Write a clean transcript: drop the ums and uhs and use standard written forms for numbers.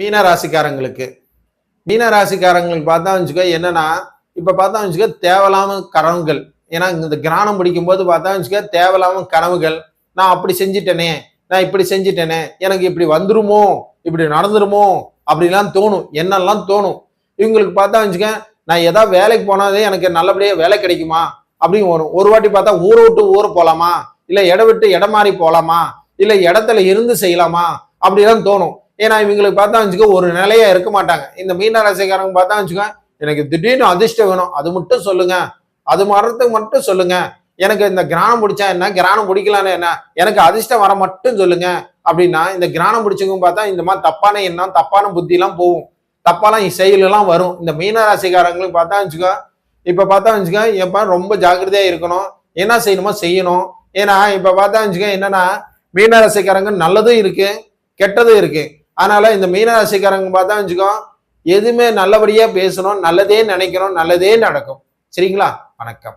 மீன ராசிக்காரங்களுக்கு பார்த்தா வச்சுக்கோ என்னன்னா, இப்ப பார்த்தா வச்சுக்கோ தேவையில்லாம கனவுகள். ஏன்னா இந்த கிரானம் பிடிக்கும் போது பார்த்தா வச்சுக்கோ தேவையில்லாம கனவுகள். நான் அப்படி செஞ்சிட்டேனே, நான் இப்படி செஞ்சிட்டேனே, எனக்கு இப்படி வந்துருமோ, இப்படி நடந்துருமோ அப்படிலாம் தோணும். என்னெல்லாம் தோணும். இவங்களுக்கு பார்த்தா வச்சுக்க, நான் ஏதாவது வேலைக்கு போனாதே எனக்கு நல்லபடியா வேலை கிடைக்குமா அப்படின்னு வரும். ஒரு வாட்டி பார்த்தா ஊரை விட்டு ஊர் போலாமா, இல்ல இடம் விட்டு இடம் மாறி போலாமா, இல்ல இடத்துல இருந்து செய்யலாமா அப்படிலாம் தோணும். ஏன்னா இவங்களுக்கு பார்த்தா வச்சுக்க ஒரு நிலையா இருக்க மாட்டாங்க. இந்த மீன ராசிக்காரங்க பார்த்தா வச்சுக்க, எனக்கு திடீர்னு அதிர்ஷ்டம் வேணும், அது மட்டும் சொல்லுங்க, அது மாறத்துக்கு மட்டும் சொல்லுங்க, எனக்கு இந்த கிரானம் பிடிச்சா என்ன, கிரானம் பிடிக்கலான்னு என்ன, எனக்கு அதிர்ஷ்டம் வர மட்டும் சொல்லுங்க அப்படின்னா, இந்த கிரானம் பிடிச்சவங்க பார்த்தா இந்த மாதிரி தப்பான எண்ணம், தப்பான புத்தி எல்லாம் போகும், தப்பாலாம் செயலெல்லாம் வரும். இந்த மீன ராசிக்காரங்களுக்கு பார்த்தா வச்சுக்கோ, இப்ப பார்த்தா வச்சுக்க எப்ப ரொம்ப ஜாக்கிரதையா இருக்கணும், என்ன செய்யணுமோ செய்யணும். ஏன்னா இப்ப பார்த்தா வச்சுக்க என்னன்னா, மீன ராசிக்காரங்க நல்லதும் இருக்கு, கெட்டதும் இருக்கு. அதனால இந்த மீன ராசிக்காரங்க பார்த்தா வச்சுக்கோ, எதுவுமே நல்லபடியா பேசணும், நல்லதே நினைக்கணும், நல்லதே நடக்கும். சரிங்களா? வணக்கம்.